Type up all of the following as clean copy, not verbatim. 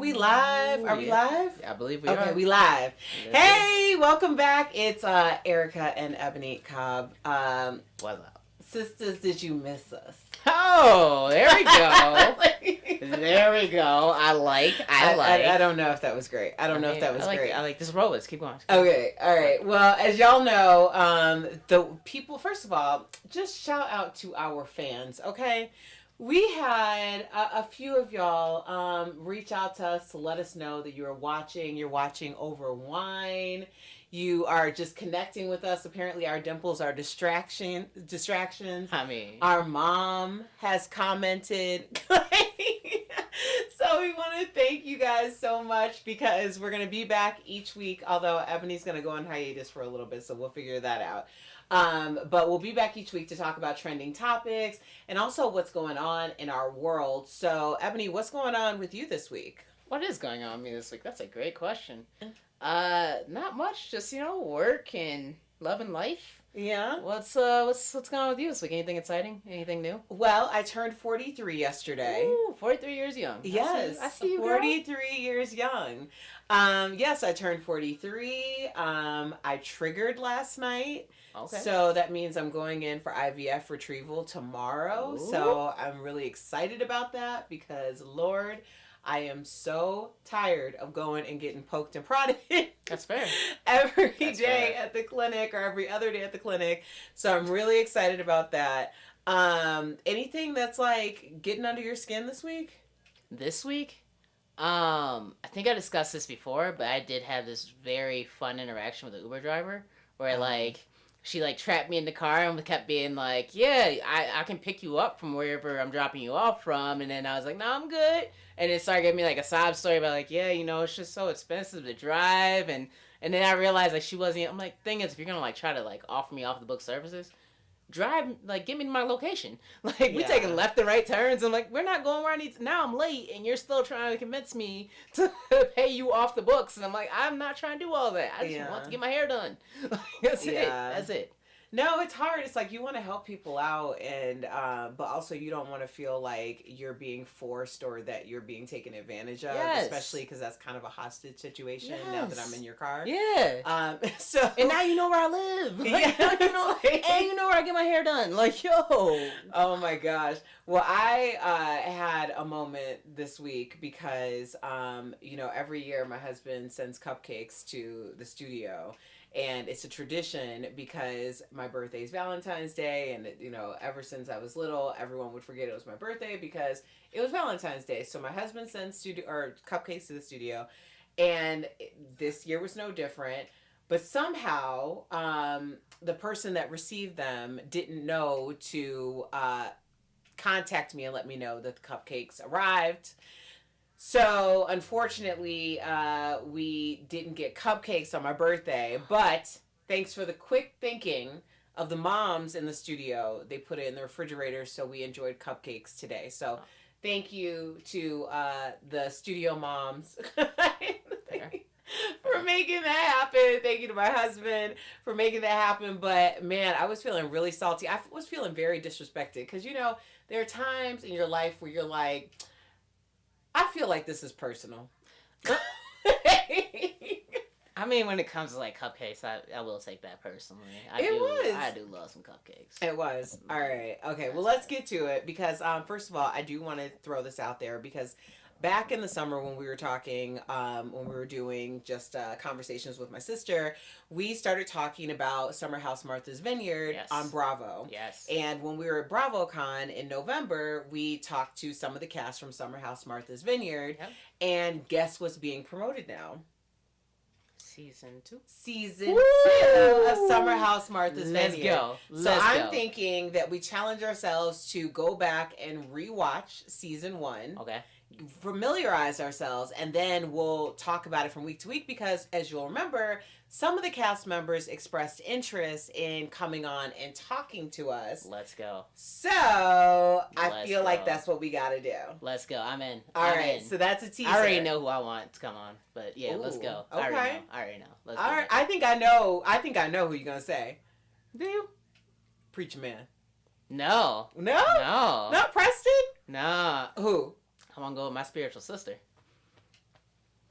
we live? Are we live? Yeah, I believe we are. Okay, we live. Yeah. Hey, welcome back. It's Erica and Ebonie Cobb. What's up? Sisters, did you miss us? Oh, there we go. There we go. I like. I don't know if that was great. I don't know if that was great. I like this. Roll this. Keep going. Okay, all right. Well, as y'all know, the people, first of all, just shout out to our fans, okay? We had a few of y'all reach out to us to let us know that you're watching over wine. You are just connecting with us. Apparently our dimples are distractions. I mean, our mom has commented. So we want to thank you guys so much because we're going to be back each week, although Ebonie's going to go on hiatus for a little bit, so we'll figure that out. But we'll be back each week to talk about trending topics and also what's going on in our world. So, Ebonie, what's going on with you this week? What is going on with me this week? That's a great question. Not much. Just, work and love and life. Yeah. What's going on with you this week? Anything exciting? Anything new? Well, I turned 43 yesterday. Ooh, 43 years young. Yes. I see you, 43 years young. Yes, I turned 43. I triggered last night. Okay. So that means I'm going in for IVF retrieval tomorrow. Ooh. So I'm really excited about that because, Lord, I am so tired of going and getting poked and prodded. That's fair. Every That's day fair. at the clinic or every other day at the clinic. So I'm really excited about that. Anything that's like getting under your skin this week? This week? I think I discussed this before, but I did have this very fun interaction with the Uber driver where she trapped me in the car and kept being like, yeah, I can pick you up from wherever I'm dropping you off from. And then I was like, no, I'm good. And it started giving me a sob story about it's just so expensive to drive. And then I realized she wasn't, I'm like, thing is, if you're going to try to offer me off the book services, drive, give me my location. We taking left and right turns. I'm like, we're not going where I need to. Now I'm late and you're still trying to convince me to pay you off the books. And I'm like, I'm not trying to do all that. I just want to get my hair done. That's it. That's it. No, it's hard. It's you want to help people out, and but also you don't want to feel like you're being forced or that you're being taken advantage of, especially because that's kind of a hostage situation now that I'm in your car. Yeah. So and now you know where I live. And you know where I get my hair done. Yo. Oh my gosh. Well, I had a moment this week because every year my husband sends cupcakes to the studio. And it's a tradition because my birthday is Valentine's Day, and ever since I was little, everyone would forget it was my birthday because it was Valentine's Day. So my husband sends cupcakes to the studio, and this year was no different. But somehow, the person that received them didn't know to contact me and let me know that the cupcakes arrived. So, unfortunately, we didn't get cupcakes on my birthday, but thanks for the quick thinking of the moms in the studio, they put it in the refrigerator, so we enjoyed cupcakes today. So, thank you to the studio moms for making that happen. Thank you to my husband for making that happen. But, man, I was feeling really salty. I was feeling very disrespected because, there are times in your life where you're like, I feel like this is personal. I mean, when it comes to cupcakes, I will take that personally. I do love some cupcakes. It was. All right. Okay. Well, let's get to it because first of all, I do want to throw this out there because back in the summer when we were talking, when we were doing just conversations with my sister, we started talking about Summer House Martha's Vineyard on Bravo. Yes. And when we were at BravoCon in November, we talked to some of the cast from Summer House Martha's Vineyard. Yep. And guess what's being promoted now? Season 2 of Summer House Martha's Vineyard. I'm thinking that we challenge ourselves to go back and rewatch season 1. Okay. Familiarize ourselves, and then we'll talk about it from week to week because, as you'll remember, some of the cast members expressed interest in coming on and talking to us. Let's go. So I feel like that's what we got to do. Let's go. I'm in. All right. So that's a teaser. I already know who I want to come on, but yeah, let's go. Okay. I already know. Let's All right. I think I know who you're gonna say. Do you? Preacher Man. No. Not Preston. Nah. Who? I'm gonna go with my spiritual sister.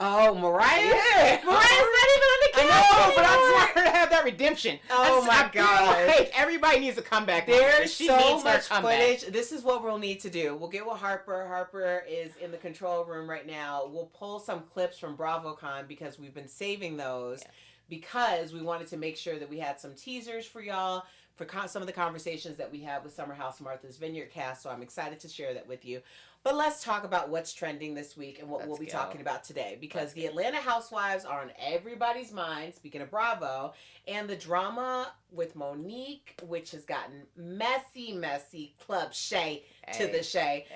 Oh, Mariah? Yeah. Mariah's not even on the I cast know, but I just anymore. want her to have that redemption. Oh my God. Like everybody needs a comeback. There's she so needs her much comeback. footage. This is what we'll need to do. We'll get with Harper. Harper is in the control room right now. We'll pull some clips from BravoCon because we've been saving those because we wanted to make sure that we had some teasers for y'all for some of the conversations that we had with Summer House Martha's Vineyard cast. So I'm excited to share that with you. But let's talk about what's trending this week and what we'll be talking about today. Because the Atlanta Housewives are on everybody's mind, speaking of Bravo, and the drama with Monique, which has gotten messy, Club Shay to the Shay.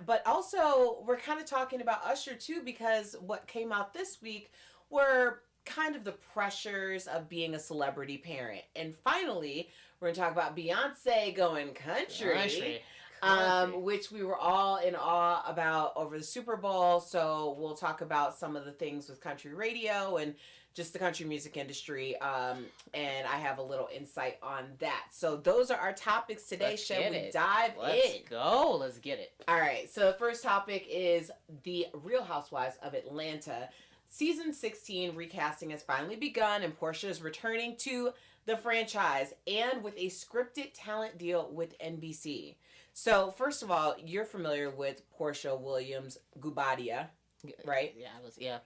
But also, we're kind of talking about Usher, too, because what came out this week were kind of the pressures of being a celebrity parent. And finally, we're going to talk about Beyoncé going country. Which we were all in awe about over the Super Bowl. So we'll talk about some of the things with country radio and just the country music industry. And I have a little insight on that. So those are our topics today. Shall we dive in? Let's go. Let's get it. All right. So the first topic is the Real Housewives of Atlanta. Season 16 recasting has finally begun, and Porsha is returning to the franchise and with a scripted talent deal with NBC. So, first of all, you're familiar with Porsha Williams Gubadia, right? Yeah,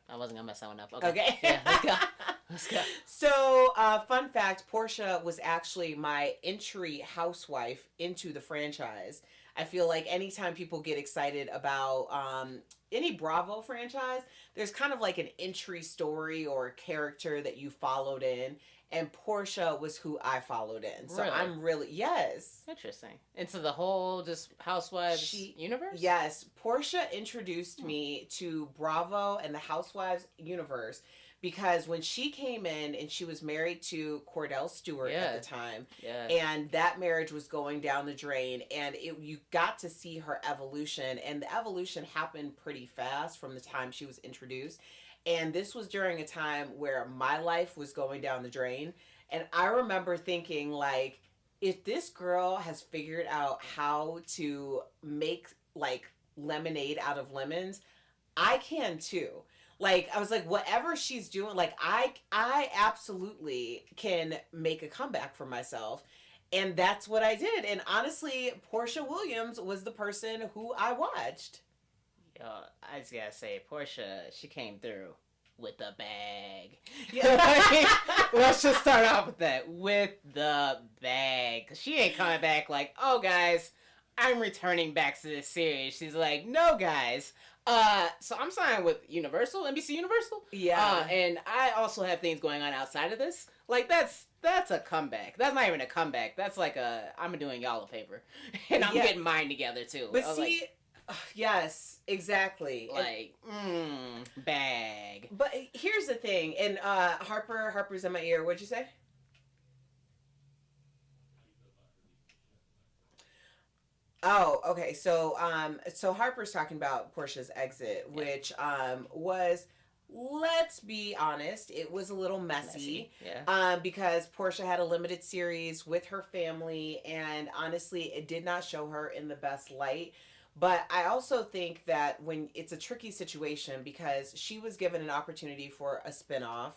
I wasn't gonna mess that one up. Okay. Yeah, let's go. So, fun fact, Porsha was actually my entry housewife into the franchise. I feel like anytime people get excited about any Bravo franchise, there's kind of like an entry story or a character that you followed in. And Porsha was who I followed in. So really? I'm really, yes. Interesting. Into the whole just Housewives universe? Yes. Porsha introduced me to Bravo and the Housewives universe because when she came in and she was married to Cordell Stewart at the time, and that marriage was going down the drain, and you got to see her evolution, and the evolution happened pretty fast from the time she was introduced. And this was during a time where my life was going down the drain. And I remember thinking, like, if this girl has figured out how to make, like, lemonade out of lemons, I can too. Like, I was like, whatever she's doing, like, I absolutely can make a comeback for myself. And that's what I did. And honestly, Porsha Williams was the person who I watched. I just gotta say, Porsha, she came through with the bag. Let's just start off with that. With the bag. Because she ain't coming back like, oh, guys, I'm returning back to this series. She's like, no, guys. So I'm signed with Universal, NBC Universal. Yeah. And I also have things going on outside of this. Like, that's a comeback. That's not even a comeback. That's like I'm doing y'all a favor. And I'm getting mine together, too. But see... Yes, exactly. Like, bag. But here's the thing, and Harper's in my ear. What'd you say? Oh, okay. So Harper's talking about Porsha's exit, which was, let's be honest, it was a little messy. Because Porsha had a limited series with her family, and honestly, it did not show her in the best light. But I also think that when it's a tricky situation because she was given an opportunity for a spinoff,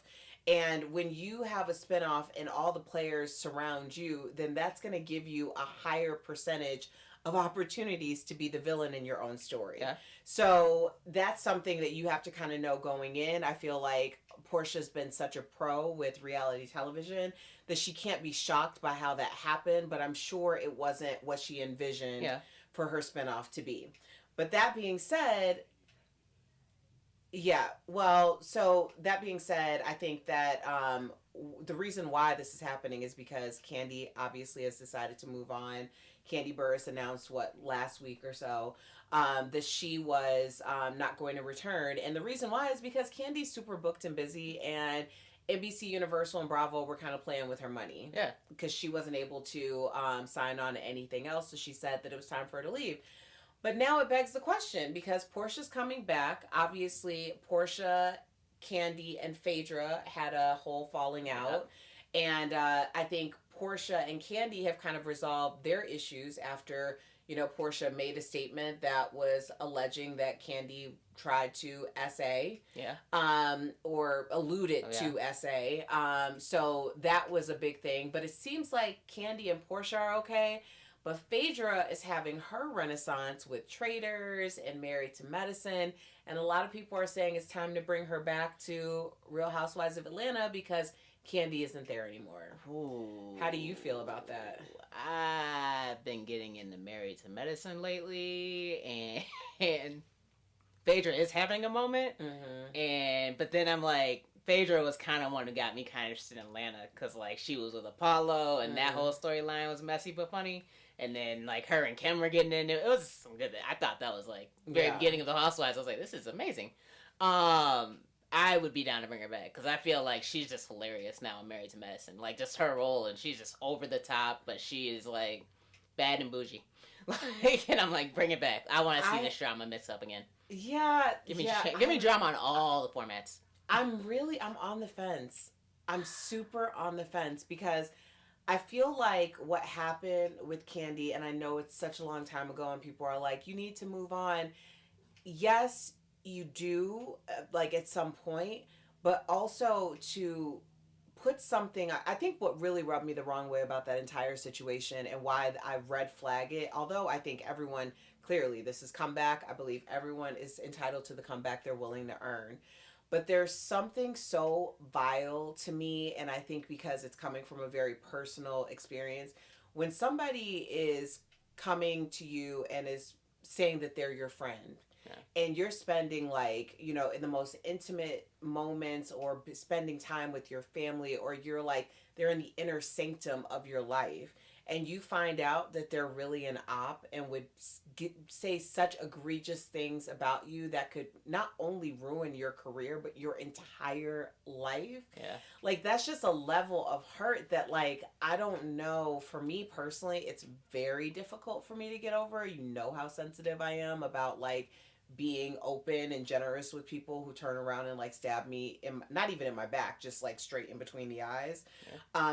and when you have a spinoff and all the players surround you, then that's going to give you a higher percentage of opportunities to be the villain in your own story. So that's something that you have to kind of know going in. I feel like Porsha's been such a pro with reality television that she can't be shocked by how that happened, but I'm sure it wasn't what she envisioned for her spinoff to be. But that being said, I think that the reason why this is happening is because Kandi obviously has decided to move on. Kandi Burruss announced last week or so that she was not going to return, and the reason why is because Kandi's super booked and busy, and NBC, Universal, and Bravo were kind of playing with her money. Because she wasn't able to sign on to anything else, so she said that it was time for her to leave. But now it begs the question, because Porsha's coming back. Obviously, Porsha, Kandi, and Phaedra had a whole falling out. And I think Porsha and Kandi have kind of resolved their issues after, Porsha made a statement that was alleging that Kandi tried to SA, Yeah. or alluded to SA. So that was a big thing. But it seems like Kandi and Porsha are okay. But Phaedra is having her renaissance with Traders and Married to Medicine. And a lot of people are saying it's time to bring her back to Real Housewives of Atlanta because Kandi isn't there anymore. Ooh. How do you feel about that? I've been getting into Married to Medicine lately, and Phaedra is having a moment, but then I'm like, Phaedra was kind of one who got me kind of interested in Atlanta, because like she was with Apollo, and that whole storyline was messy but funny, and then like her and Kim were getting into it. It was some good. I thought that was like very beginning of the Housewives. I was like, this is amazing. I would be down to bring her back because I feel like she's just hilarious now in Married to Medicine. Like, just her role, and she's just over the top, but she is, like, bad and bougie. And I'm like, bring it back. I want to see this drama mix up again. Yeah. Give me drama on all the formats. I'm on the fence. I'm super on the fence because I feel like what happened with Kandi, and I know it's such a long time ago, and people are like, you need to move on. Yes, you do, like at some point, but also to put something. I think what really rubbed me the wrong way about that entire situation and why I red flag it, although I think everyone, clearly this is comeback, I believe everyone is entitled to the comeback they're willing to earn, but there's something so vile to me, and I think because it's coming from a very personal experience, when somebody is coming to you and is saying that they're your friend, and you're spending like, in the most intimate moments or spending time with your family, or you're like, they're in the inner sanctum of your life, and you find out that they're really an op and would say such egregious things about you that could not only ruin your career, but your entire life. Yeah. Like, that's just a level of hurt that, like, I don't know. For me personally, it's very difficult for me to get over. You know how sensitive I am about, like, being open and generous with people who turn around and like stab me not even in my back, just like straight in between the eyes.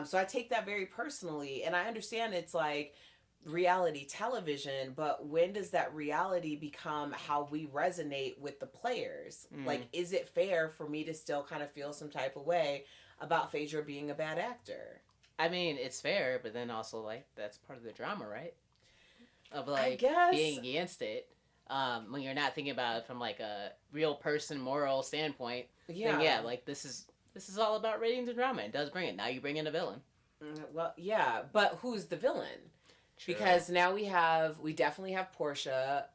So I take that very personally, and I understand it's like reality television, but when does that reality become how we resonate with the players? Like, is it fair for me to still kind of feel some type of way about Phaedra being a bad actor? I mean, it's fair, but then also like that's part of the drama, right? Of like I guess being against it. When you're not thinking about it from like a real person moral standpoint, then like this is all about ratings and drama. It does bring it. Now you bring in a villain. Well, yeah, but who's the villain? True. Because now we definitely have Porsha.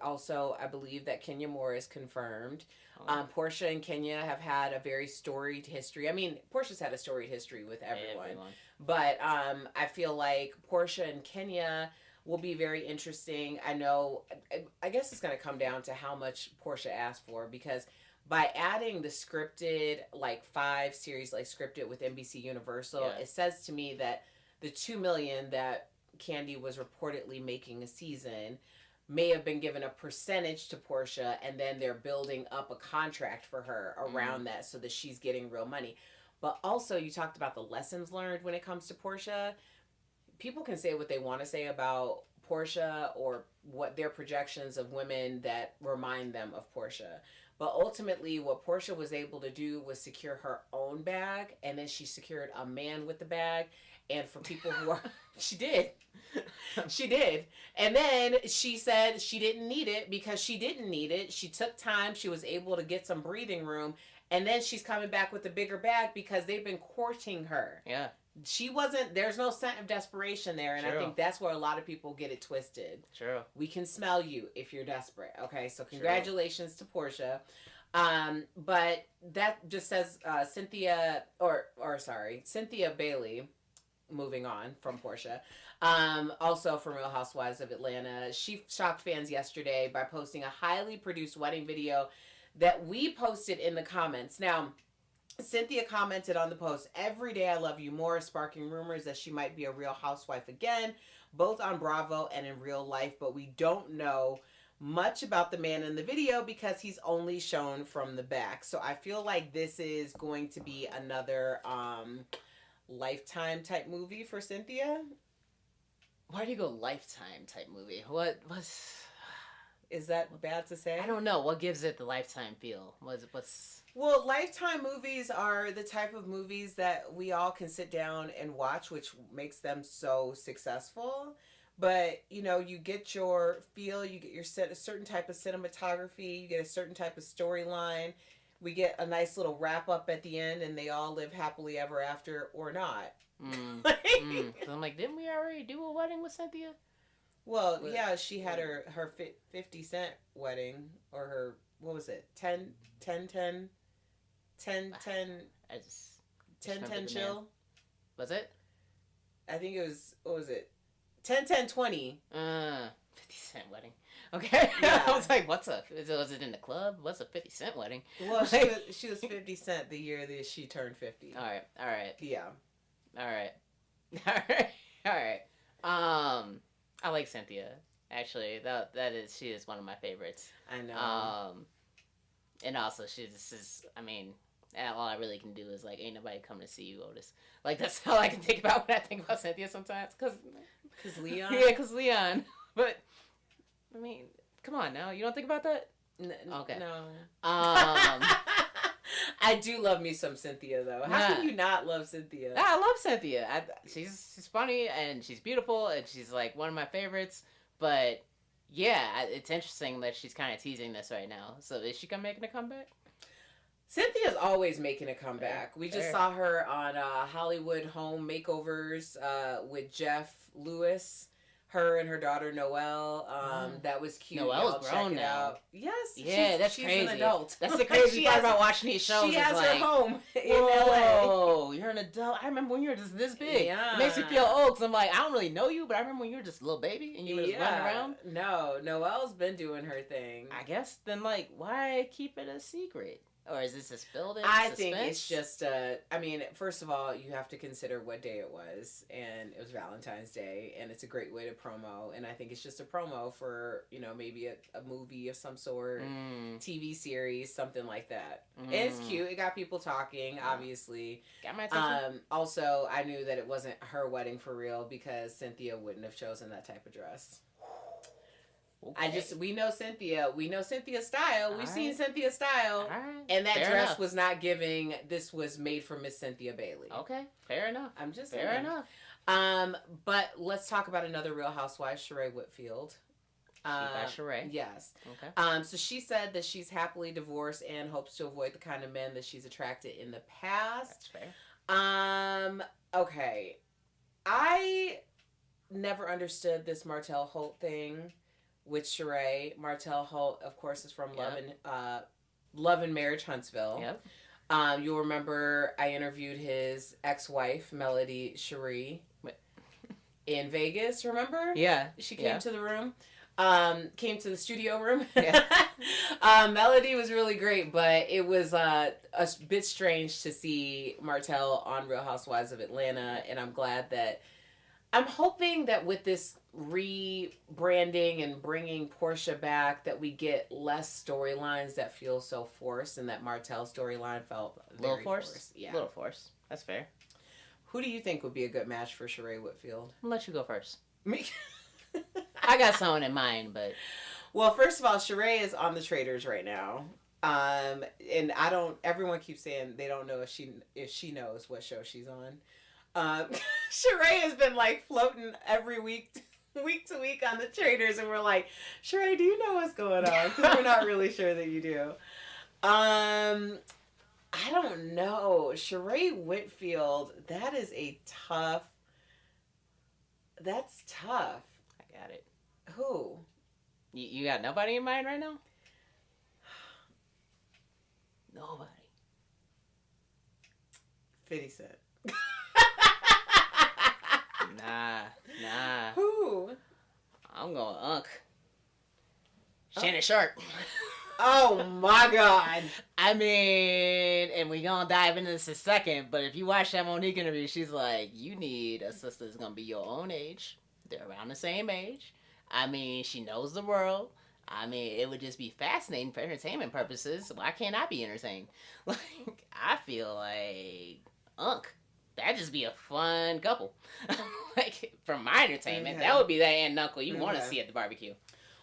Also, I believe that Kenya Moore is confirmed. Porsha and Kenya have had a very storied history. I mean, Porsha's had a storied history with everyone. But I feel like Porsha and Kenya will be very interesting. I guess it's going to come down to how much Porsha asked for, because by adding the scripted, like 5 series, like scripted with NBC Universal, it says to me that the $2 million that Kandi was reportedly making a season may have been given a percentage to Porsha, and then they're building up a contract for her around that so that she's getting real money. But also, you talked about the lessons learned when it comes to Porsha. People can say what they want to say about Porsha or what their projections of women that remind them of Porsha. But ultimately, what Porsha was able to do was secure her own bag, and then she secured a man with the bag. And for people who are... She did. She did. And then she said she didn't need it because she didn't need it. She took time. She was able to get some breathing room. And then she's coming back with a bigger bag because they've been courting her. Yeah. She wasn't... There's no scent of desperation there. And I think that's where a lot of people get it twisted. True. We can smell you if you're desperate. Okay? So congratulations to Porsha. But that just says Cynthia Bailey... Moving on from Porsha, also from Real Housewives of Atlanta, she shocked fans yesterday by posting a highly produced wedding video that we posted in the comments. Now, Cynthia commented on the post, "Every day I love you more," sparking rumors that she might be a Real Housewife again, both on Bravo and in real life, but we don't know much about the man in the video because he's only shown from the back. So I feel like this is going to be another Lifetime type movie for Cynthia. Why do you go Lifetime type movie? What's Is that bad to say? I don't know. What gives it the Lifetime feel? What's Well, Lifetime movies are the type of movies that we all can sit down and watch, which makes them so successful. But you get your feel, you get your a certain type of cinematography, you get a certain type of storyline. We get a nice little wrap up at the end, and they all live happily ever after, or not. So I'm like, didn't we already do a wedding with Cynthia? Well, yeah, she had her 50 Cent wedding, or her, what was it, 10 I just 10 chill. Was it? I think it was, what was it, 10 10 20. 50 Cent wedding. Okay. Yeah. I was like, was it in the club? What's a 50 Cent wedding? Well, she was 50 Cent the year that she turned 50. All right. Yeah. All right. I like Cynthia. Actually, she is one of my favorites. I know. And also she just is. I mean, all I really can do is like, ain't nobody coming to see you, Otis. Like that's all I can think about when I think about Cynthia sometimes. Cause Leon. Yeah, cause Leon. But I mean, come on now. You don't think about that? Okay. No. I do love me some Cynthia though. How can you not love Cynthia? I love Cynthia. She's funny and she's beautiful and she's like one of my favorites. But yeah, it's interesting that she's kind of teasing this right now. So is she making a comeback? Cynthia's always making a comeback. We just saw her on Hollywood Home Makeovers with Jeff Lewis. Her and her daughter Noelle. That was cute. Noelle's grown now. Out. Yes. Yeah, she's crazy. An adult. That's the crazy part about watching these shows. She has her home in LA. Oh, you're an adult. I remember when you were just this big. Yeah. It makes me feel old because I'm like, I don't really know you, but I remember when you were just a little baby and you were just running around. No, Noelle's been doing her thing. I guess then, like, why keep it a secret? Or is this just building? I think it's just I mean, first of all, you have to consider what day it was, and it was Valentine's Day, and it's a great way to promo, and I think it's just a promo for, maybe a movie of some sort, TV series, something like that. And it's cute. It got people talking, obviously. Got my attention. Also, I knew that it wasn't her wedding for real because Cynthia wouldn't have chosen that type of dress. Okay. We know Cynthia. We know Cynthia's style. We've seen Cynthia's style. And that dress was not giving, this was made for Miss Cynthia Bailey. Okay, fair enough. I'm just fair saying. enough. But let's talk about another Real Housewife, Sheree Whitfield. Sheree. Yes. Okay. So she said that she's happily divorced and hopes to avoid the kind of men that she's attracted in the past. That's fair. Okay. I never understood this Martell Holt thing with Sheree. Martell Holt, of course, is from Love and Marriage Huntsville. Yep. You'll remember I interviewed his ex-wife, Melody Cherie, in Vegas, remember? Yeah. She came to the room. Came to the studio room. Yeah. Melody was really great, but it was a bit strange to see Martell on Real Housewives of Atlanta, and I'm hoping that with this rebranding and bringing Porsha back, that we get less storylines that feel so forced, and that Martell's storyline felt very forced. Yeah, little forced. That's fair. Who do you think would be a good match for Sheree Whitfield? I'll let you go first. Me. I got someone in mind, but well, first of all, Sheree is on the Traders right now. And everyone keeps saying they don't know if she knows what show she's on. Sheree has been like floating every week to week on the Traders, and we're like, Sheree, do you know what's going on? Because we're not really sure that you do. I don't know. Sheree Whitfield, that's tough. I got it. Who? You got nobody in mind right now? Nobody. 50 Cent. Nah. Who? I'm going Unc. Shannon Sharp. Oh my God. I mean, and we gonna dive into this in a second, but if you watch that Monique interview, she's like, you need a sister that's gonna be your own age. They're around the same age. I mean, she knows the world. I mean, it would just be fascinating for entertainment purposes. Why can't I be entertained? Like, I feel like Unc. that'd just be a fun couple. Like, for my entertainment, Okay. that would be that aunt and uncle you want to Okay. see at the barbecue.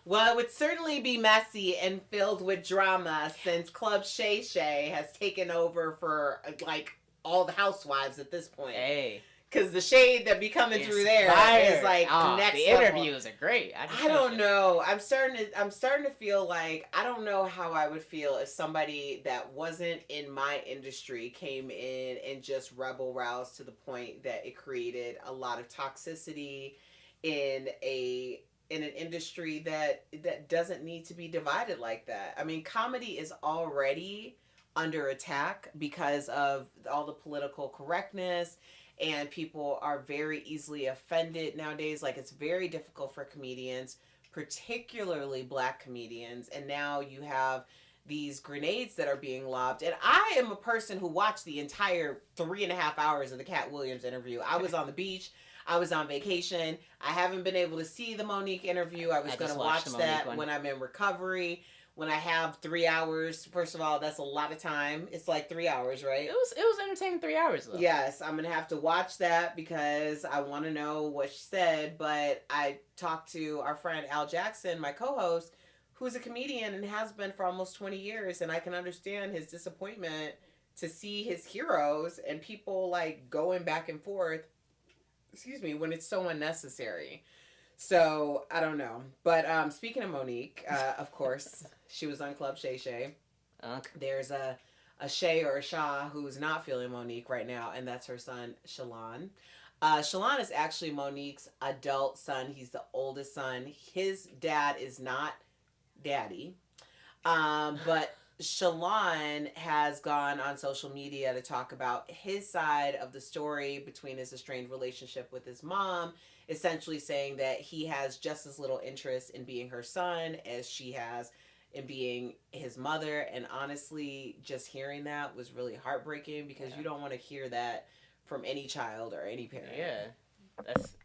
Well, it would certainly be messy and filled with drama since Club Shay Shay has taken over for like all the housewives at this point. Hey. Because the shade that be coming through there is like next the level. interviews are great. I don't know. I'm starting to feel like I don't know how I would feel if somebody that wasn't in my industry came in and just rebel roused to the point that it created a lot of toxicity in an industry that doesn't need to be divided like that. I mean, comedy is already under attack because of all the political correctness, and people are very easily offended nowadays. Like, it's very difficult for comedians, particularly black comedians, and now you have these grenades that are being lobbed. And I am a person who watched the entire 3.5 hours of the Cat Williams interview. I was on the beach. I was on vacation. I haven't been able to see the Monique interview. I was going to watch that when I'm in recovery. When I have 3 hours, first of all, that's a lot of time. It's like 3 hours, right? It was entertaining 3 hours though. Yes, I'm gonna have to watch that because I want to know what she said. But I talked to our friend Al Jackson, my co-host, who's a comedian and has been for almost 20 years, and I can understand his disappointment to see his heroes and people like going back and forth. Excuse me, when it's so unnecessary. So I don't know. But speaking of Monique, of course. She was on Club Shay Shay. Okay. There's a Shay or a Shaw who's not feeling Monique right now, and that's her son, Shalon. Shalon is actually Monique's adult son. He's the oldest son. His dad is not daddy. But Shalon has gone on social media to talk about his side of the story between his estranged relationship with his mom, essentially saying that he has just as little interest in being her son as she has in being his mother. And honestly, just hearing that was really heartbreaking because you don't want to hear that from any child or any parent. That's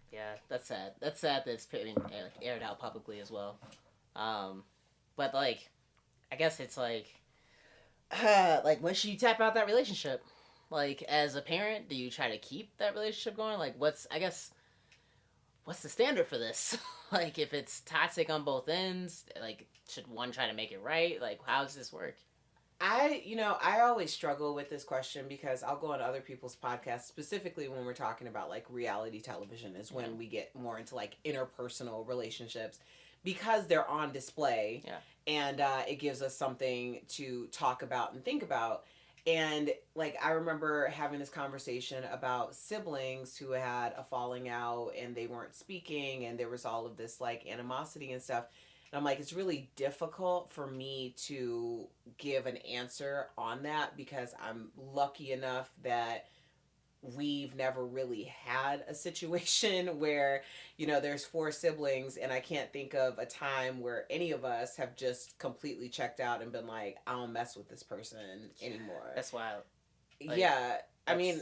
sad. That's sad that it's being aired out publicly as well. But like, I guess it's like when should you tap out that relationship? Like, as a parent, do you try to keep that relationship going? Like, what's the standard for this? Like, if it's toxic on both ends, like, should one try to make it right? Like, how does this work? I always struggle with this question because I'll go on other people's podcasts, specifically when we're talking about, like, reality television is when we get more into, like, interpersonal relationships because they're on display. Yeah. And it gives us something to talk about and think about. And, like, I remember having this conversation about siblings who had a falling out and they weren't speaking and there was all of this, like, animosity and stuff. And I'm like, it's really difficult for me to give an answer on that because I'm lucky enough that we've never really had a situation where, there's 4 siblings and I can't think of a time where any of us have just completely checked out and been like, I don't mess with this person anymore. That's wild. Like, I mean,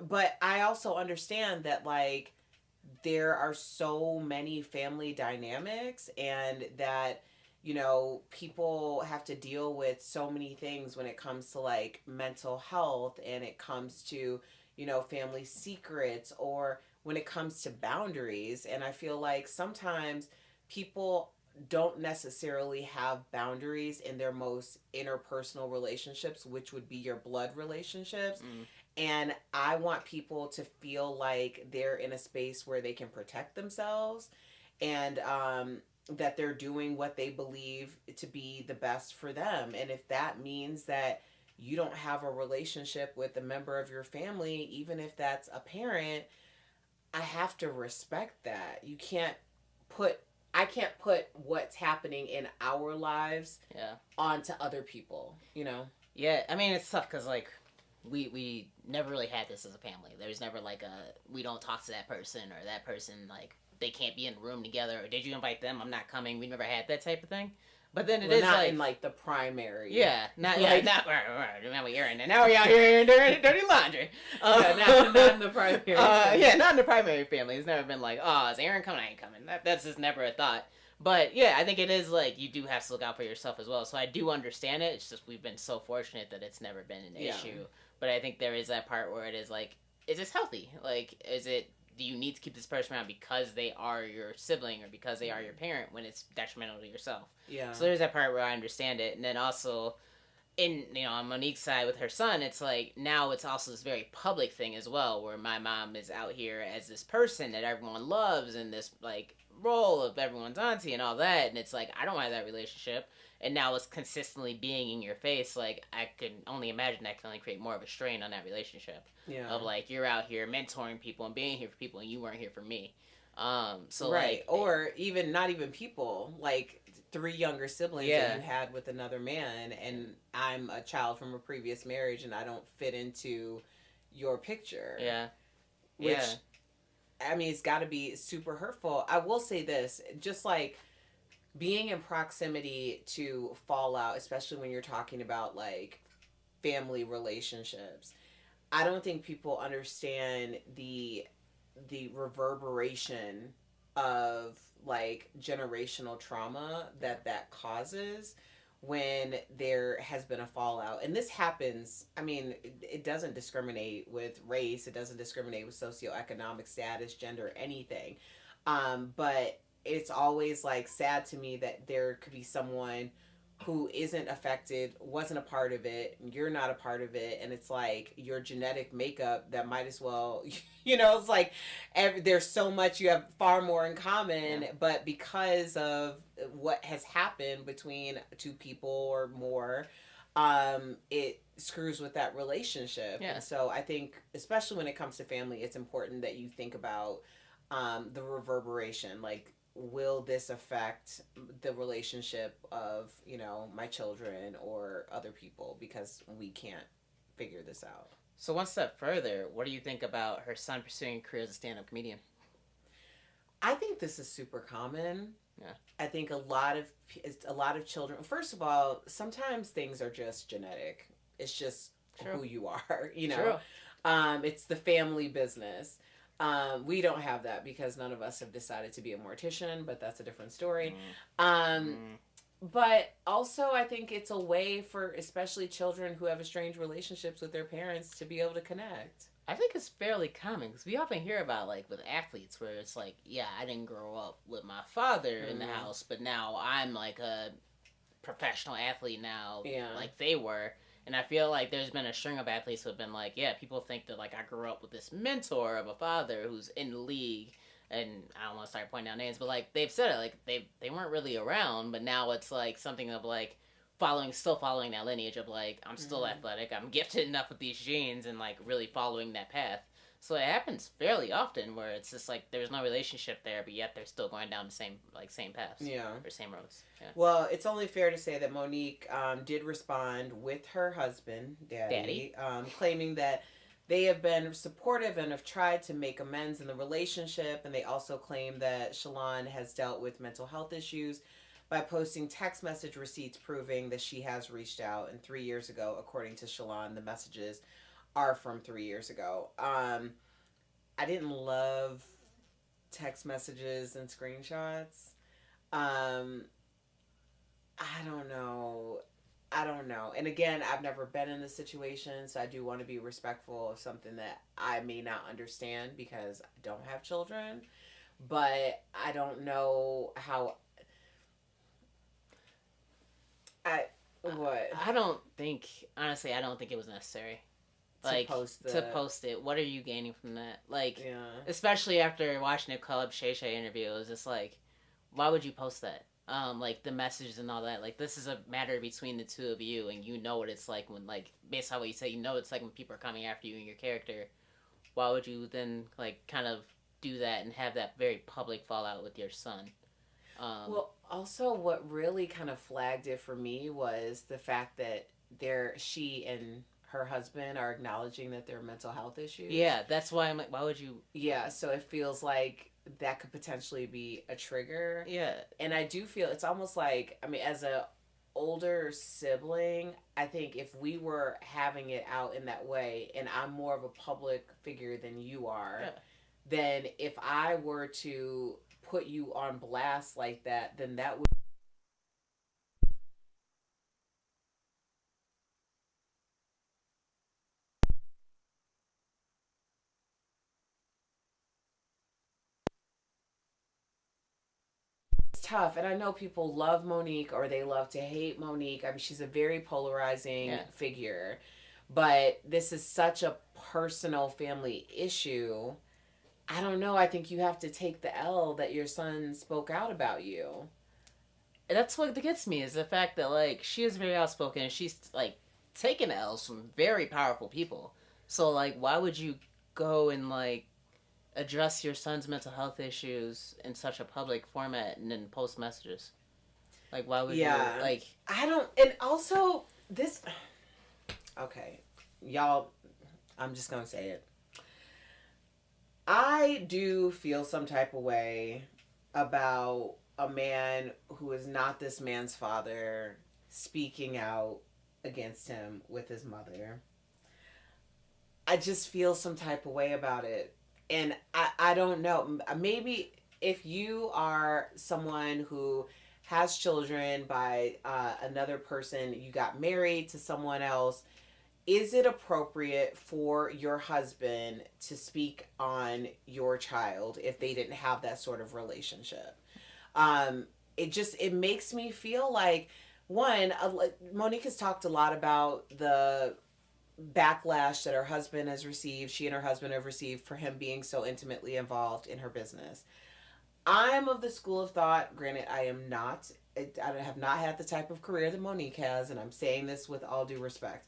but I also understand that, like, there are so many family dynamics and that, people have to deal with so many things when it comes to, like, mental health and it comes to, family secrets or when it comes to boundaries. And I feel like sometimes people don't necessarily have boundaries in their most interpersonal relationships, which would be your blood relationships. And I want people to feel like they're in a space where they can protect themselves and that they're doing what they believe to be the best for them. And if that means that you don't have a relationship with a member of your family, even if that's a parent, I have to respect that. I can't put what's happening in our lives onto other people, Yeah, I mean, it's tough because, like, we never really had this as a family. There's never, like, we don't talk to that person or that person, like, they can't be in a room together or did you invite them? I'm not coming. We never had that type of thing. But then it is not like in, like, the primary. Yeah, not now we airing, and now we out here doing dirty laundry. Not in the primary. Not in the primary family. It's never been like, oh, is Aaron coming? I ain't coming. That's just never a thought. But yeah, I think it is like you do have to look out for yourself as well. So I do understand it. It's just we've been so fortunate that it's never been an issue. But I think there is that part where it is like is this healthy? Like, is it, do you need to keep this person around because they are your sibling or because they are your parent when it's detrimental to yourself? Yeah. So there's that part where I understand it. And then also, in, you know, on Monique's side with her son, it's like now it's also this very public thing as well, where my mom is out here as this person that everyone loves and this like role of everyone's auntie and all that, and it's like I don't have that relationship, and now it's consistently being in your face. Like I can only imagine that can only create more of a strain on that relationship. Yeah. Of like you're out here mentoring people and being here for people, and you weren't here for me. So right. like, Or even not even people, like three younger siblings that you had with another man, and I'm a child from a previous marriage and I don't fit into your picture. Yeah. Which, I mean, it's got to be super hurtful. I will say this, just like being in proximity to fallout, especially when you're talking about like family relationships, I don't think people understand the reverberation of like generational trauma that causes when there has been a fallout. And this happens, I mean, it doesn't discriminate with race, it doesn't discriminate with socioeconomic status, gender, anything. But it's always like sad to me that there could be someone who isn't affected, wasn't a part of it, you're not a part of it, and it's like your genetic makeup that might as well, it's like there's so much, you have far more in common, but because of what has happened between two people or more, it screws with that relationship. And so I think, especially when it comes to family, it's important that you think about the reverberation, like, will this affect the relationship of my children or other people, because we can't figure this out. So one step further, what do you think about her son pursuing a career as a stand-up comedian? I think this is super common. Yeah. I think a lot of children, first of all, sometimes things are just genetic. It's just who you are, True. It's the family business. We don't have that because none of us have decided to be a mortician, but that's a different story. But also I think it's a way for especially children who have estranged relationships with their parents to be able to connect. I think it's fairly common because we often hear about like with athletes where it's like, yeah, I didn't grow up with my father in the house, but now I'm like a professional athlete now, like they were. And I feel like there's been a string of athletes who have been like, yeah, people think that like I grew up with this mentor of a father who's in the league, and I don't want to start pointing out names, but like they've said it, like they weren't really around, but now it's like something of like still following that lineage of like I'm still athletic, I'm gifted enough with these genes, and like really following that path. So it happens fairly often where it's just like there's no relationship there, but yet they're still going down the same paths, or same roads. Yeah. Well, it's only fair to say that Monique did respond with her husband, Daddy. Claiming that they have been supportive and have tried to make amends in the relationship, and they also claim that Shalon has dealt with mental health issues by posting text message receipts proving that she has reached out. And 3 years ago, according to Shalon, the messages are from 3 years ago. I didn't love text messages and screenshots. I don't know. And again, I've never been in this situation, so I do want to be respectful of something that I may not understand because I don't have children. But I don't know how. I don't think, honestly, I don't think it was necessary. Like, to post it. What are you gaining from that? Like, especially after watching a Cobb Shay Shay interview, it was just like, why would you post that? Like, the messages and all that. Like, this is a matter between the two of you, and you know what it's like when, like, based on what you say, you know it's like when people are coming after you and your character. Why would you then, like, kind of do that and have that very public fallout with your son? Well, also, what really kind of flagged it for me was the fact that she and her husband are acknowledging that there are mental health issues. Yeah, that's why I'm like, why would you? Yeah, so it feels like that could potentially be a trigger. Yeah. And I do feel it's almost like, I mean, as a older sibling, I think if we were having it out in that way, and I'm more of a public figure than you are, then if I were to put you on blast like that, then that would tough. And I know people love Monique or they love to hate Monique. I mean, she's a very polarizing figure. But this is such a personal family issue. I don't know. I think you have to take the L that your son spoke out about you. That's what gets me, is the fact that, like, she is very outspoken and she's, like, taken L's from very powerful people. So, like, why would you go and, like, address your son's mental health issues in such a public format and then post messages? Like, why would you, like... I don't... And also, this... Okay. Y'all, I'm just gonna say it. I do feel some type of way about a man who is not this man's father speaking out against him with his mother. I just feel some type of way about it. And I don't know. Maybe if you are someone who has children by another person, you got married to someone else, is it appropriate for your husband to speak on your child if they didn't have that sort of relationship? It makes me feel like, one, Monique has talked a lot about the backlash that her husband has received, she and her husband have received for him being so intimately involved in her business. I'm of the school of thought, granted I have not had the type of career that Monique has, and I'm saying this with all due respect.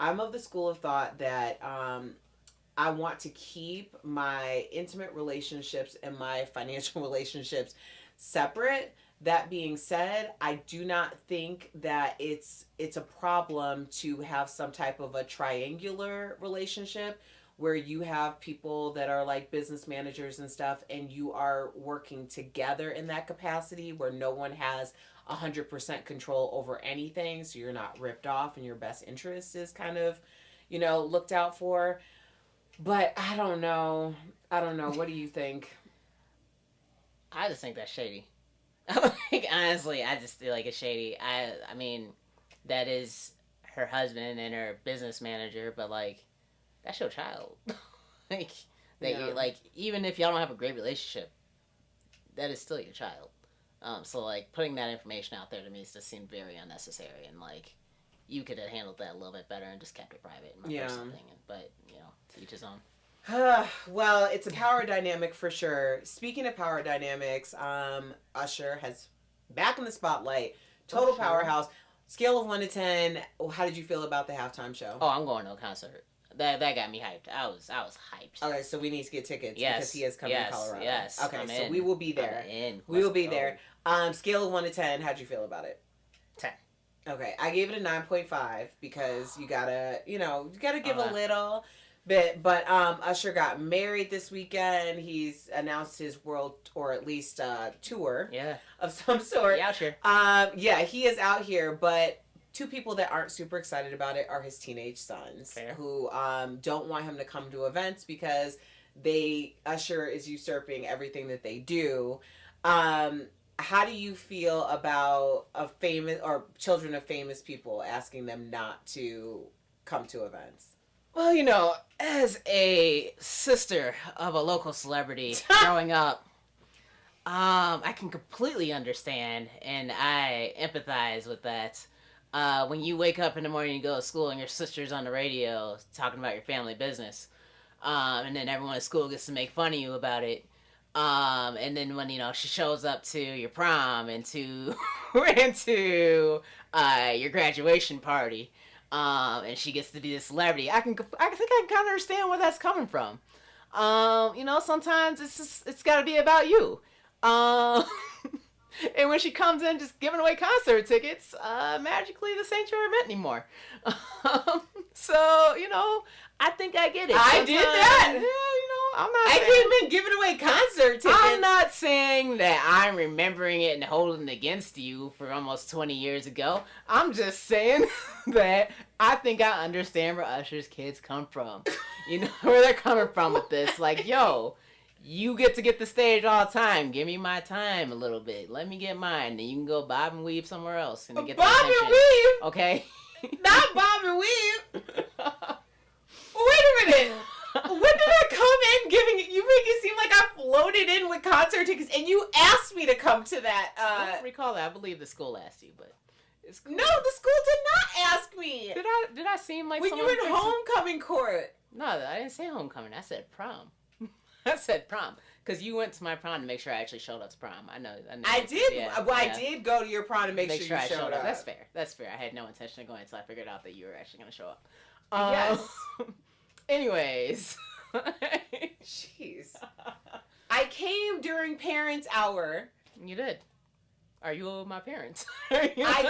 I'm of the school of thought that I want to keep my intimate relationships and my financial relationships separate. That being said, I do not think that it's a problem to have some type of a triangular relationship where you have people that are like business managers and stuff, and you are working together in that capacity where no one has 100% control over anything, so you're not ripped off and your best interest is kind of, looked out for. But I don't know. What do you think? I just think that's shady. Like, honestly, I just feel like it's shady. I mean, that is her husband and her business manager, but, like, that's your child. Like, even if y'all don't have a great relationship, that is still your child. So, like, putting that information out there to me just seemed very unnecessary, and, like, you could have handled that a little bit better and just kept it private, in my personal opinion. But, to each his own. Well, it's a power dynamic for sure. Speaking of power dynamics, Usher has back in the spotlight. Total powerhouse. Scale of 1 to 10. How did you feel about the halftime show? Oh, I'm going to a concert. That got me hyped. I was hyped. Okay, so we need to get tickets because he is coming to Colorado. Yes. Okay, so we will be there. We will be there. Scale of 1 to 10. How'd you feel about it? 10. Okay, I gave it a 9.5 because you gotta give a little bit. But Usher got married this weekend. He's announced his world, or at least tour of some sort. He out here. He is out here. But two people that aren't super excited about it are his teenage sons, who don't want him to come to events because Usher is usurping everything that they do. How do you feel about children of famous people asking them not to come to events? Well, as a sister of a local celebrity growing up, I can completely understand and I empathize with that. When you wake up in the morning and go to school and your sister's on the radio talking about your family business, and then everyone at school gets to make fun of you about it. And then when, she shows up to your prom and to your graduation party, and she gets to be the celebrity, I think I can kind of understand where that's coming from. Sometimes it's got to be about you. And when she comes in just giving away concert tickets, magically this ain't your event anymore. So, I think I get it. I did that. Yeah, I came in giving away concert tickets. I'm not saying that I'm remembering it and holding it against you for almost 20 years ago. I'm just saying that I think I understand where Usher's kids come from. Where they're coming from with this. Like, yo, you get to get the stage all the time. Give me my time a little bit. Let me get mine. Then you can go bob and weave somewhere else and get the attention. Bob and weave? Okay? Not bob and weave. Wait a minute. When did I come in you make it seem like I floated in with concert tickets and you asked me to to come to that. I don't recall that. I believe the school asked you, but No, the school did not ask me. Did I seem like when you were in homecoming court? No, I didn't say homecoming. I said prom. I said prom because you went to my prom to make sure I actually showed up to prom. I know. I did. I did go to your prom to make sure you showed up. That's fair. That's fair. I had no intention of going until I figured out that you were actually going to show up. Yes. Anyways. Jeez. I came during parents' hour. You did. Are you my parents? I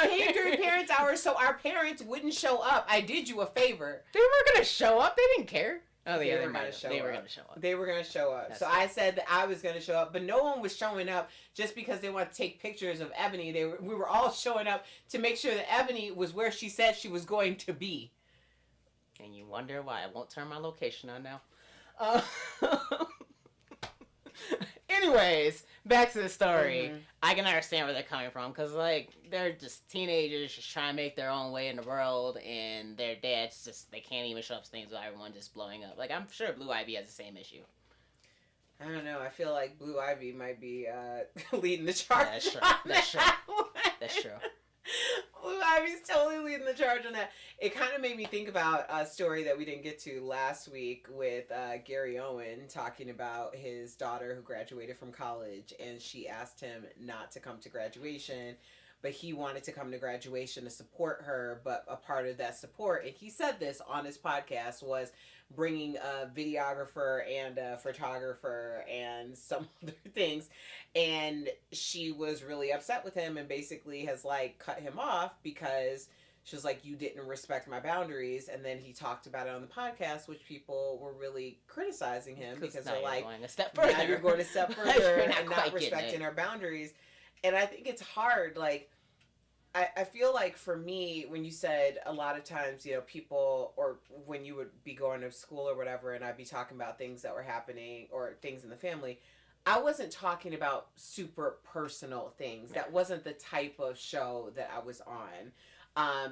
came during parents' hour so our parents wouldn't show up. I did you a favor. They weren't going to show up. They didn't care. Oh, they were going to show up. They were going to show up. So I said that I was going to show up, but no one was showing up just because they wanted to take pictures of Ebonie. We were all showing up to make sure that Ebonie was where she said she was going to be. And you wonder why I won't turn my location on now. Anyways, back to the story. Mm-hmm. I can understand where they're coming from because, like, they're just teenagers just trying to make their own way in the world, and their dads just, they can't even show up to things with everyone just blowing up. Like, I'm sure Blue Ivy has the same issue. I don't know. I feel like Blue Ivy might be leading the charge. Yeah, that's true. That's true. That's true. Blue Ivy's totally leading the charge on that. It kind of made me think about a story that we didn't get to last week with Gary Owen talking about his daughter who graduated from college, and she asked him not to come to graduation, but he wanted to come to graduation to support her, but a part of that support, and he said this on his podcast, was bringing a videographer and a photographer and some other things, and she was really upset with him and basically has like cut him off because she was like, you didn't respect my boundaries. And then he talked about it on the podcast, which people were really criticizing him because they're like, now you're going a step further and not respecting our boundaries. And I think it's hard. Like, I feel like for me, when you said a lot of times, you know, people, or when you would be going to school or whatever, and I'd be talking about things that were happening or things in the family, I wasn't talking about super personal things. That wasn't the type of show that I was on.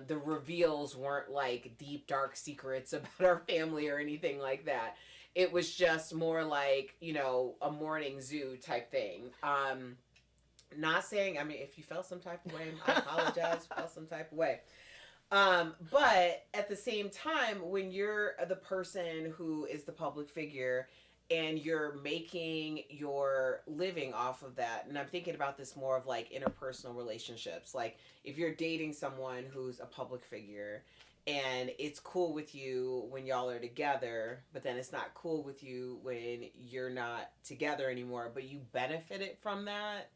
The reveals weren't like deep, dark secrets about our family or anything like that. It was just more like, you know, a morning zoo type thing. Not saying, I mean, if you felt some type of way, I apologize. Felt some type of way. But at the same time, when you're the person who is the public figure and you're making your living off of that, and I'm thinking about this more of like interpersonal relationships. Like if you're dating someone who's a public figure and it's cool with you when y'all are together, but then it's not cool with you when you're not together anymore, but you benefited from that.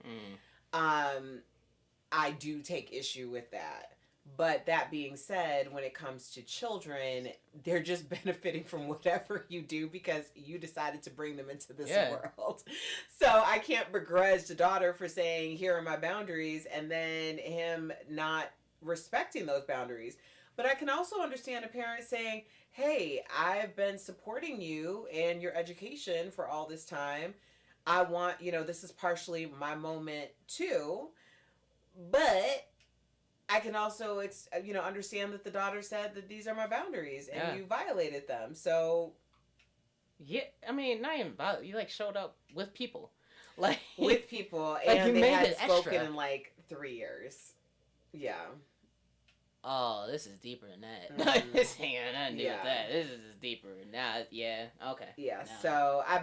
I do take issue with that. But that being said, when it comes to children, they're just benefiting from whatever you do because you decided to bring them into this world. So I can't begrudge the daughter for saying, here are my boundaries, and then him not respecting those boundaries. But I can also understand a parent saying, hey, I've been supporting you and your education for all this time. I want, you know, this is partially my moment too. But I can also, you know, understand that the daughter said that these are my boundaries and you violated them. So. Yeah, I mean, not even violate. You like showed up with people. Like. With people. And like they had spoken in like 3 years. Yeah. Oh, this is deeper than that. This ain't got nothing to do with that. This is deeper. Now, okay. Yeah, no. So, I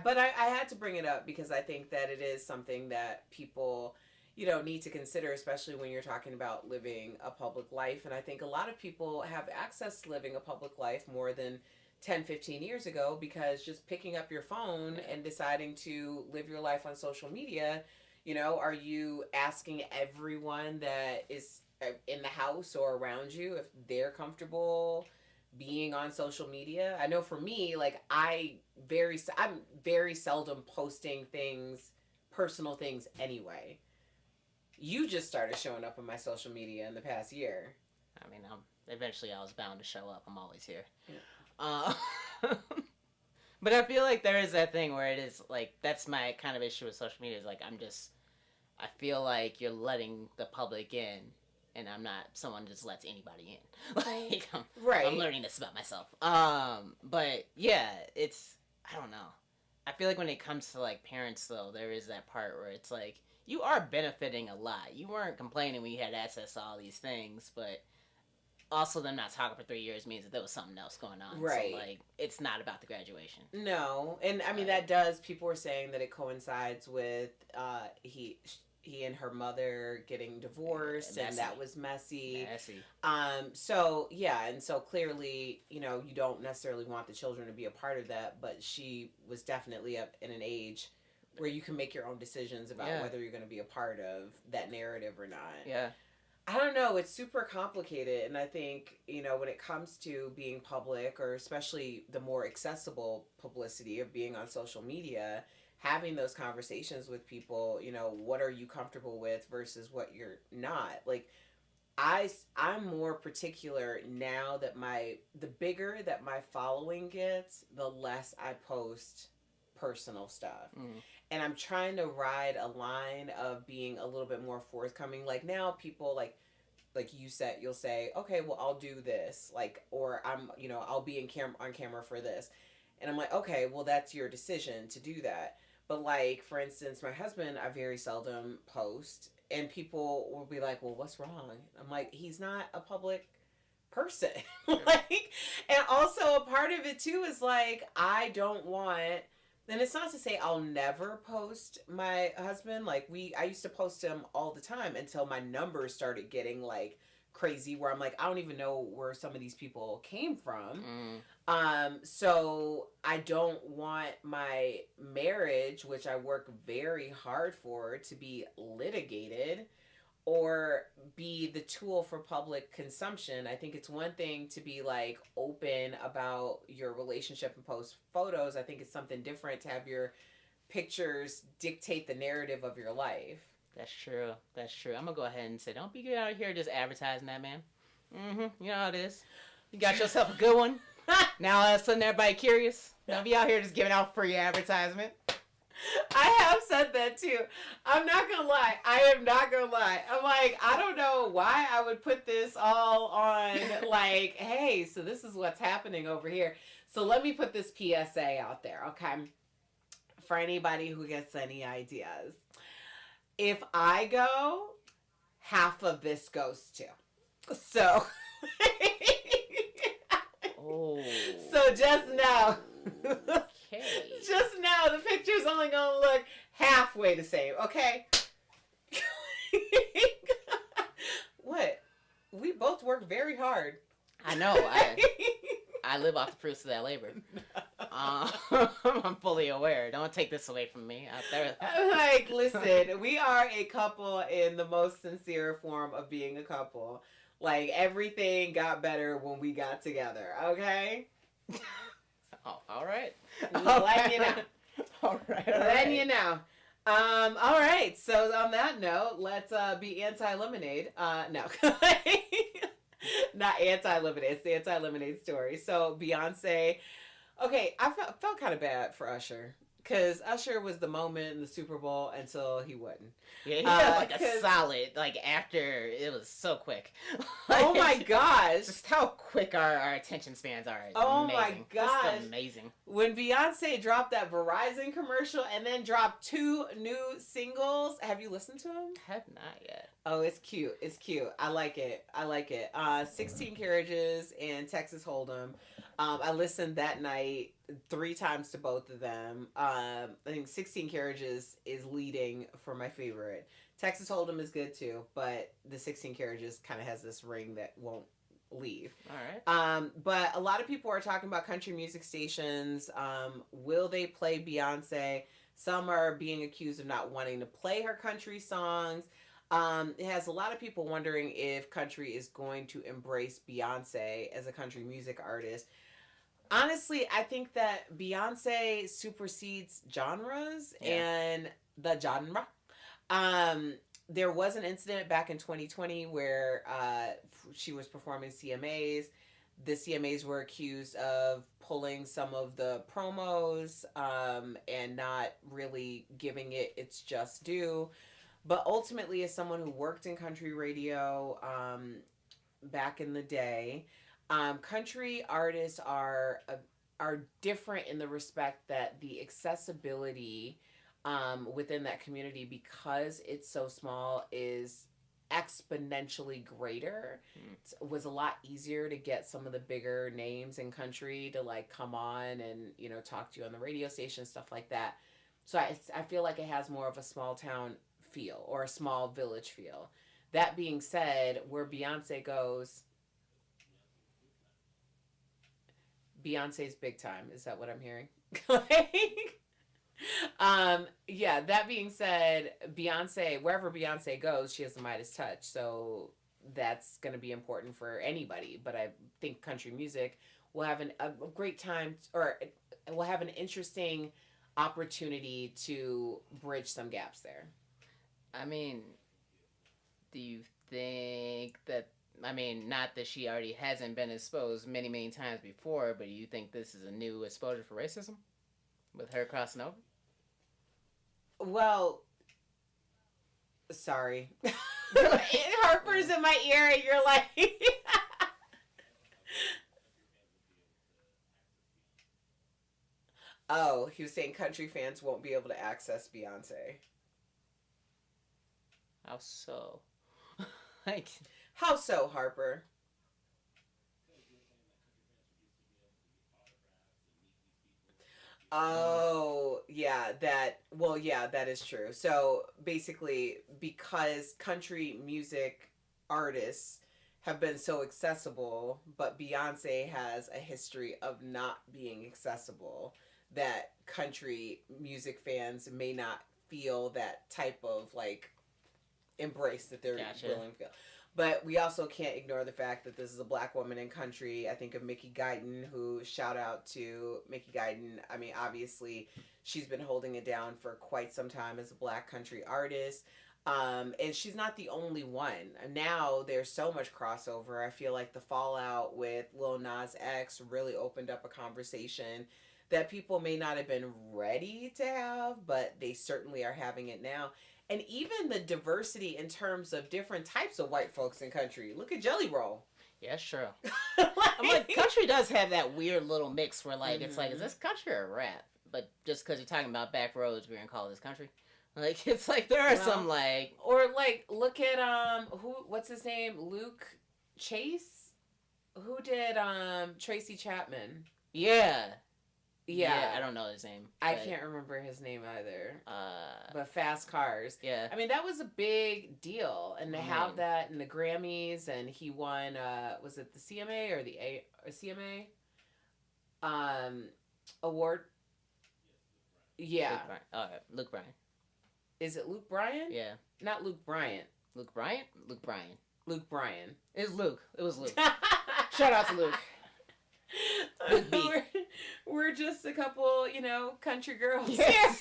had to bring it up because I think that it is something that people, you know, need to consider, especially when you're talking about living a public life. And I think a lot of people have access to living a public life more than 10, 15 years ago because just picking up your phone and deciding to live your life on social media, you know, are you asking everyone that is in the house or around you if they're comfortable being on social media? I know for me, like I'm very seldom posting things, personal things anyway. You just started showing up on my social media in the past year. I mean, eventually I was bound to show up. I'm always here. Yeah. But I feel like there is that thing where it is like, that's my kind of issue with social media is like, I feel like you're letting the public in. And I'm not someone who just lets anybody in. Like, I'm learning this about myself. But yeah, I don't know. I feel like when it comes to like parents though, there is that part where it's like, you are benefiting a lot. You weren't complaining when you had access to all these things, but also them not talking for 3 years means that there was something else going on. Right. So, like, it's not about the graduation. No, and I mean that does. People were saying that it coincides with he and her mother getting divorced, and that was messy. So yeah, and so clearly, you know, you don't necessarily want the children to be a part of that, but she was definitely up in an age where you can make your own decisions about whether you're going to be a part of that narrative or not. Yeah. I don't know. It's super complicated. And I think, you know, when it comes to being public, or especially the more accessible publicity of being on social media, having those conversations with people, you know, what are you comfortable with versus what you're not? Like, I'm more particular now that the bigger that my following gets, the less I post personal stuff. And I'm trying to ride a line of being a little bit more forthcoming. Like now people like you said, you'll say, okay, well, I'll do this, like, or I'll be on camera for this. And I'm like, okay, well, that's your decision to do that. But like, for instance, my husband, I very seldom post, and people will be like, well, what's wrong? I'm like, he's not a public person. Like, and also a part of it too is like, I don't want, and it's not to say I'll never post my husband. Like I used to post him all the time until my numbers started getting like crazy, where I'm like, I don't even know where some of these people came from. So I don't want my marriage, which I work very hard for, to be litigated or be the tool for public consumption. I think it's one thing to be like open about your relationship and post photos. I think it's something different to have your pictures dictate the narrative of your life. That's true. That's true. I'm gonna go ahead and say, don't be out here just advertising that man. You know how it is. You got yourself a good one. Now all of a sudden everybody curious. Don't be out here just giving out free advertisement. I have said that too. I'm not gonna lie. I am not gonna lie. I'm like, I don't know why I would put this all on, like, hey, so this is what's happening over here. So let me put this PSA out there, okay? For anybody who gets any ideas. If I go, half of this goes to. So. Oh. So just know. Okay. Just know the picture's only gonna look halfway the same, okay? What? We both work very hard. I know. I live off the fruits of that labor. I'm fully aware. Don't take this away from me. Like, listen, we are a couple in the most sincere form of being a couple. Like, everything got better when we got together, okay? Oh, all right. Letting you know. All right. Letting you know. All right. So on that note, let's be anti-lemonade. No. Not anti-lemonade. It's the anti-lemonade story. So Beyonce. Okay, I felt kind of bad for Usher. Because Usher was the moment in the Super Bowl until he wouldn't. Yeah, he had like a solid, like after, it was so quick. Like, oh my gosh. Just how quick our attention spans are. Oh amazing. My gosh. Just amazing. When Beyonce dropped that Verizon commercial and then dropped 2 new singles, have you listened to them? I have not yet. Oh, it's cute. It's cute. I like it. 16 Carriages and Texas Hold'em. I listened that night 3 times to both of them. I think 16 Carriages is leading for my favorite. Texas Hold'em is good too, but the 16 Carriages kind of has this ring that won't leave. All right. But a lot of people are talking about country music stations. Will they play Beyonce? Some are being accused of not wanting to play her country songs. It has a lot of people wondering if country is going to embrace Beyonce as a country music artist. Honestly, I think that Beyonce supersedes genres and the genre. There was an incident back in 2020 where she was performing CMAs. The CMAs were accused of pulling some of the promos and not really giving it its just due. But ultimately, as someone who worked in country radio back in the day, country artists are different in the respect that the accessibility within that community, because it's so small, is exponentially greater. It was a lot easier to get some of the bigger names in country to like come on and talk to you on the radio station, stuff like that. So I feel like it has more of a small town feel, or a small village feel. That being said, where Beyonce goes, Beyonce's big time. Is that what I'm hearing? Like, yeah, that being said, Beyonce, wherever Beyonce goes, she has the Midas touch. So that's going to be important for anybody. But I think country music will have a great time, or will have an interesting opportunity to bridge some gaps there. I mean, do you think that, I mean, not that she already hasn't been exposed many, many times before, but do you think this is a new exposure for racism with her crossing over? Well, sorry. Harper's in my ear and you're like... Oh, he was saying country fans won't be able to access Beyonce. How so? Like, how so, Harper? Oh, yeah, that is true. So basically, because country music artists have been so accessible, but Beyonce has a history of not being accessible, that country music fans may not feel that type of like embrace that they're willing to feel. But we also can't ignore the fact that this is a black woman in country. I think of Mickey Guyton, who, shout out to Mickey Guyton. I mean, obviously, she's been holding it down for quite some time as a black country artist. And she's not the only one. Now there's so much crossover. I feel like the fallout with Lil Nas X really opened up a conversation that people may not have been ready to have, but they certainly are having it now. And even the diversity in terms of different types of white folks in country. Look at Jelly Roll. Yeah, sure. I'm like, country does have that weird little mix where, like, it's like, is this country or rap? But just because you're talking about back roads, we're going to call this country. Like, it's like, there are some, like... Or, like, look at, what's his name? Luke Chase? Who did, Tracy Chapman? Yeah. I don't know his name. I can't remember his name either. But Fast Cars. Yeah. I mean, that was a big deal. And to have that in the Grammys, and he won, was it the CMA or the CMA award? Yeah. Luke Bryan. Is it Luke Bryan? Yeah. Not Luke Bryant. Luke Bryant? Luke Bryan. Luke Bryan. It's Luke. It was Luke. Shout out to Luke. We're just a couple, country girls. Yes.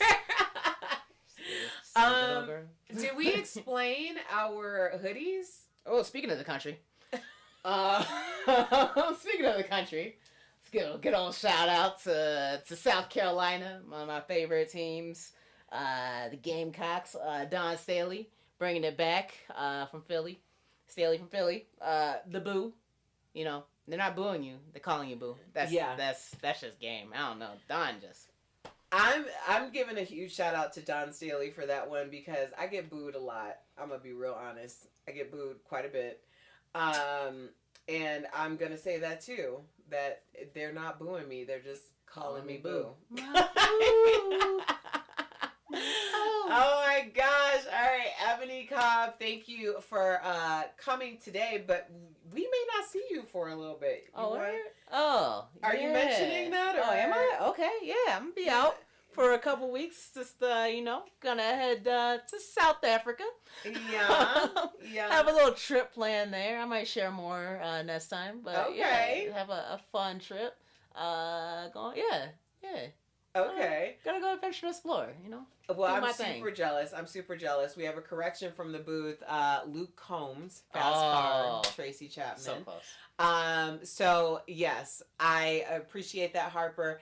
Did we explain our hoodies? Oh, speaking of the country. Speaking of the country, let's give a good old shout out to South Carolina, one of my favorite teams. The Gamecocks, Don Staley bringing it back from Philly. Staley from Philly. The Boo, they're not booing you. They're calling you boo. That's just game. I don't know. Don just. I'm giving a huge shout out to Don Staley for that one, because I get booed a lot. I'm gonna be real honest. I get booed quite a bit. And I'm gonna say that too. That they're not booing me. They're just calling me boo. Oh my gosh. All right, Ebonie, Cobb, thank you for coming today, but we may not see you for a little bit. Are you mentioning that? Or? Oh, am I? Okay, yeah, I'm gonna be out for a couple weeks. Just gonna head to South Africa. Yeah. Have a little trip planned there. I might share more next time, but okay. Have a fun trip. Okay. Gotta go adventure and explore, Well, I'm super jealous. I'm super jealous. We have a correction from the booth. Luke Combs, Fast Car, Tracy Chapman. So close. So yes, I appreciate that, Harper.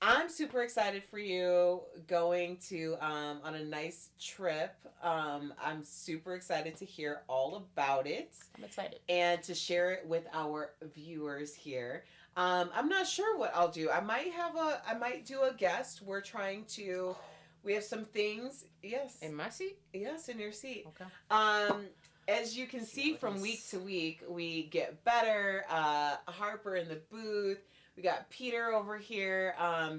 I'm super excited for you going to on a nice trip. I'm super excited to hear all about it. I'm excited. And to share it with our viewers here. I'm not sure what I'll do. I might do a guest. We're trying to We have some things. Yes. In my seat? Yes, in your seat. Okay. As you can see from week to week, we get better. Harper in the booth. We got Peter over here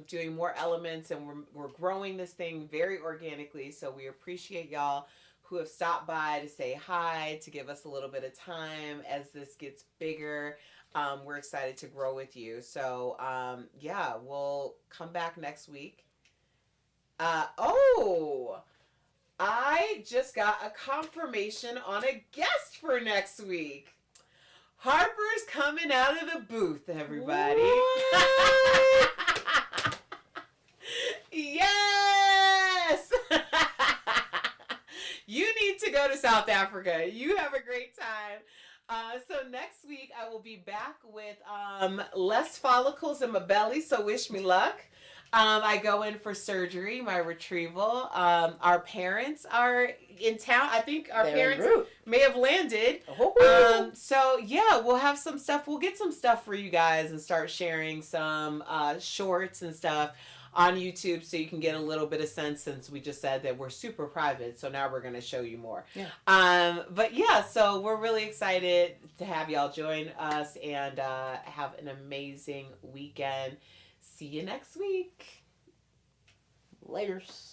doing more elements, and we're growing this thing very organically. So we appreciate y'all who have stopped by to say hi, to give us a little bit of time as this gets bigger. We're excited to grow with you. So yeah, we'll come back next week. I just got a confirmation on a guest for next week. Harper's coming out of the booth, everybody. Yes! You need to go to South Africa. You have a great time. So next week I will be back with less follicles in my belly, so wish me luck. I go in for surgery, my retrieval. Our parents are in town. I think our parents may have landed. So yeah, we'll have some stuff. We'll get some stuff for you guys and start sharing some shorts and stuff on YouTube so you can get a little bit of sense, since we just said that we're super private. So now we're going to show you more. Yeah. But yeah, so we're really excited to have y'all join us and have an amazing weekend. See you next week. Laters.